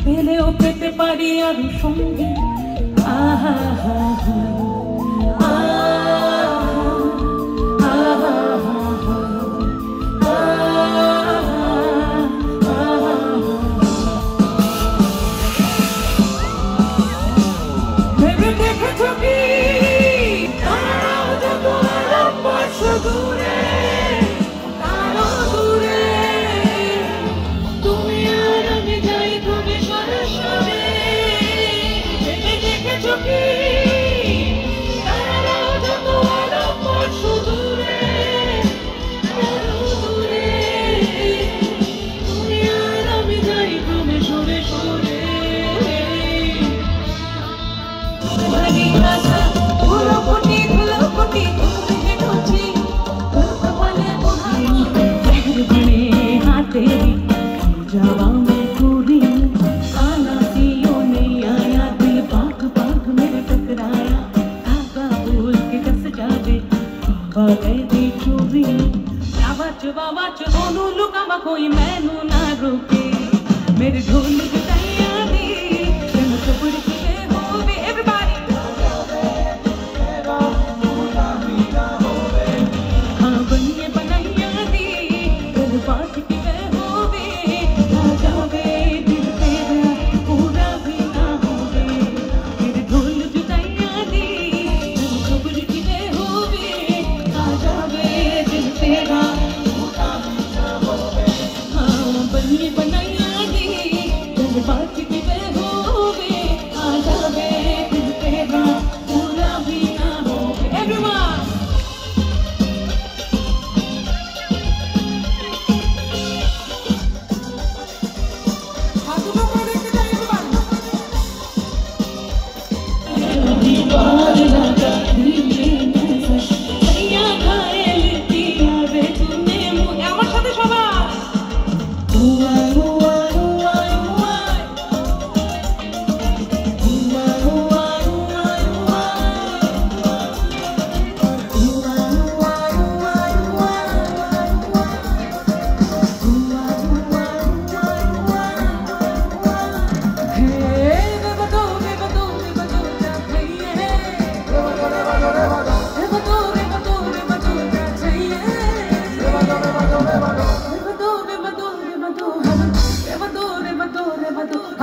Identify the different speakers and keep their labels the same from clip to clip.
Speaker 1: পেলেও পেতে পারি আরো সঙ্গী। আহা হা হা कोई मैनू ना रोके मेरे ढोल की तैयारी जन कपड़ के होवे एवरीबॉडी हाँ बनिए बनैया दी दिल बात की होवे आ जावे दिल तेरा पूरा भी ना होवे मेरे ढोल की तैयारी जन कपड़ की होवे आ जावे दिल तेरा बनिए बनैया दी दिल बात की होवे आ जावे दिल तेरा पूरा भी ना होवे एवरीवन हाथों को देख के जाइए दीवार लगा दिल में सैया घायल किया रे तूने मुझे আমার সাথে সবাই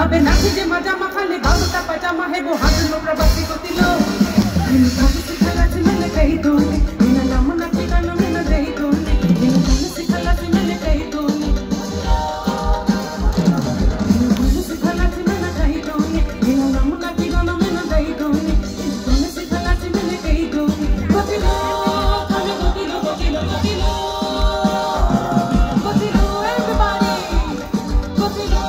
Speaker 1: अबे नाची जे मजा मखाले गालो ता पजामा है वो हाथ लो प्रवासी को तिलो इन भाभी सिखला से मैंने कही दो इन नाम ना के गाना मैंने दे दो इन भाभी सिखला से मैंने कही दो इन भाभी सिखला से मैंने कही दो इन नाम ना के गाना मैंने दे दो इन भाभी सिखला से मैंने कही दो बतिलो खाने बतिलो बतिलो बतिलो बतिलो एवरीबॉडी बतिलो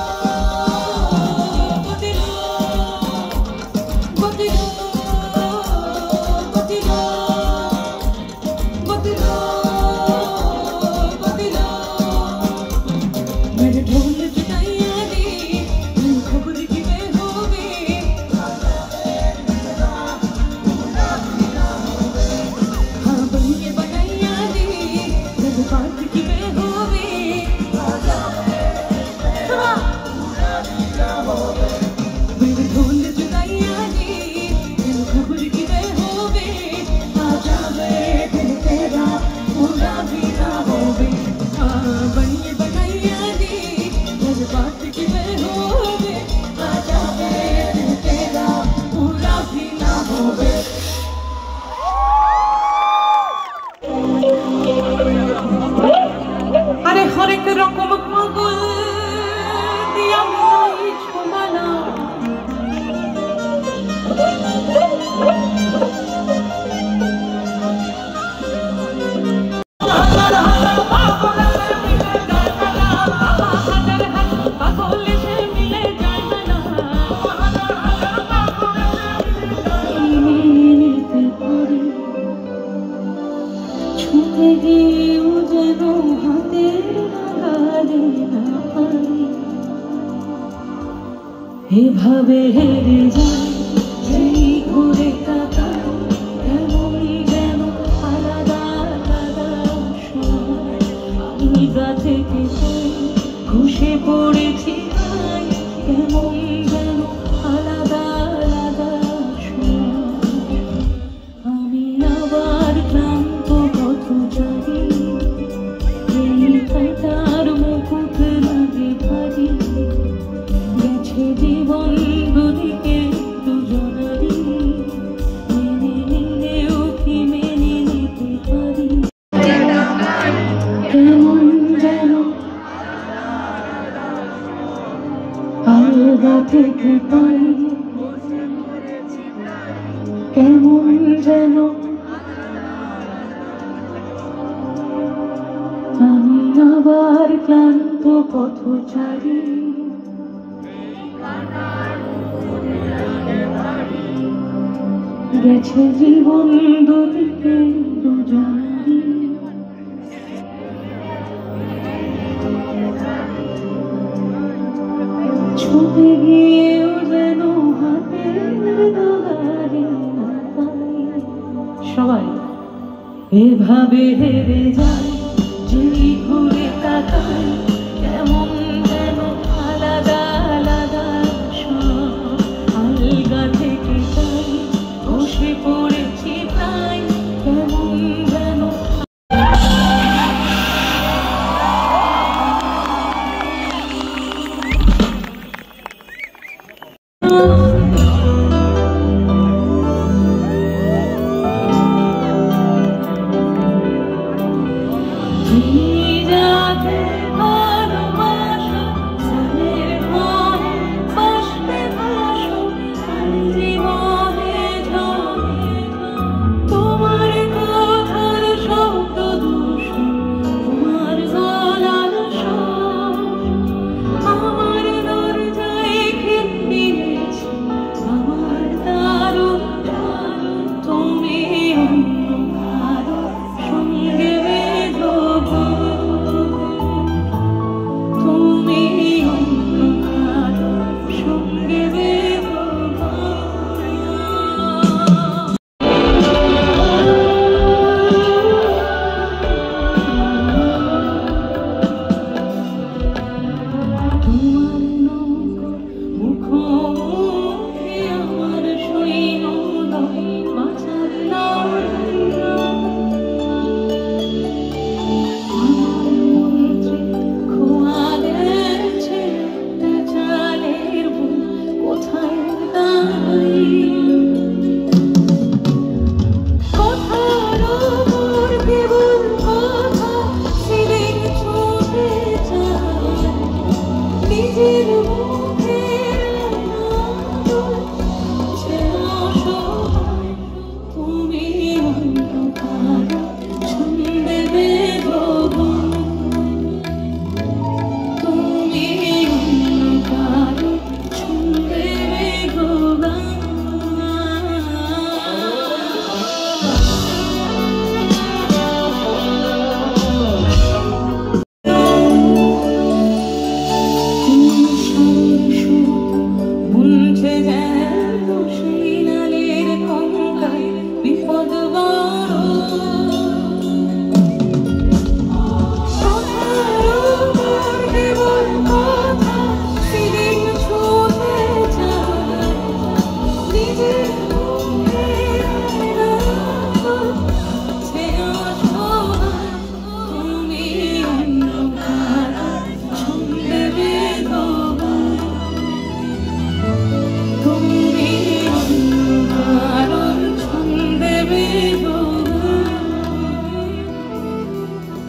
Speaker 1: हरेक रकम पागल दिया मिलाई छुमाना छूते गए मुझे दो हाथे এভাবে হেরে যায় যেই ঘুরে তাকায় এমনই যেন আলাদা আলাদা আমি গা থেকে খসে পড়েছি কেমন থেকে পাই কেমন যেন আমি আবার ক্লান্ত পথচারী গেছে জীবন দুদিকে দুজনেরই ছুটে গিয়েও যেন হাতের নাগারে না পাই সবাই এভাবে হেরে যায় যেই ঘুরে তাকাই কেমন যেন আলাদা আলাদা সব আলগা থেকে যাই বসে পড়েছি প্রায় কেমন যেন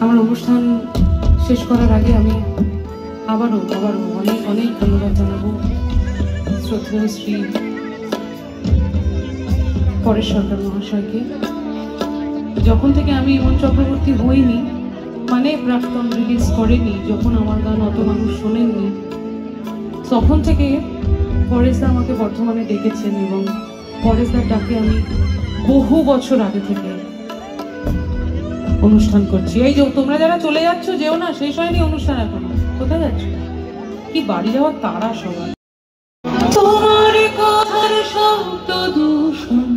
Speaker 1: আমার অনুষ্ঠান শেষ করার আগে আমি আবারও অনেক অনেক ধন্যবাদ জানাবো শ্রদ্ধেয় শ্রী পরেশ সরকার মহাশয়কে। যখন থেকে আমি ইমন চক্রবর্তী হইনি মানে প্রাক্তন রিলিজ করেনি, যখন আমার গান অত মানুষ শোনেননি, তখন থেকে পরেশদা আমাকে বর্ধমানে ডেকেছেন এবং পরেশদার ডাকে আমি বহু বছর আগে থেকে অনুষ্ঠান করছি। এই যে তোমরা যারা চলে যাচ্ছ যেও না, শেষ হয়নি অনুষ্ঠান এখনো। কোথায় যাচ্ছ? কি বাড়ি যাওয়ার তারা সবাই। তোমার কথার শব্দ দূষণ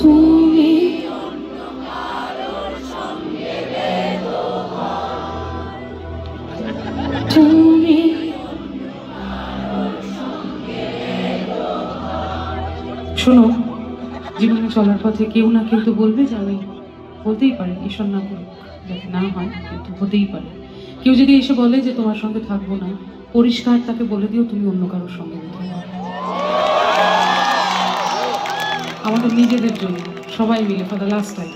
Speaker 1: তুমি তুমি শোনো, জীবনে চলার পথে কেউ না কেউ তো বলবে যে আমি, বলতেই পারে, ঈশ্বর না করুক যাতে না হয়, কিন্তু হতেই পারে। কেউ যদি এসে বলে যে তোমার সঙ্গে থাকবো না, পরিষ্কার তাকে বলে দিও তুমি অন্য কারোর সঙ্গে। আমাদের নিজেদের জন্য
Speaker 2: সবাই মিলে ফর দ্য লাস্ট টাইম।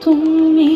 Speaker 2: তুমি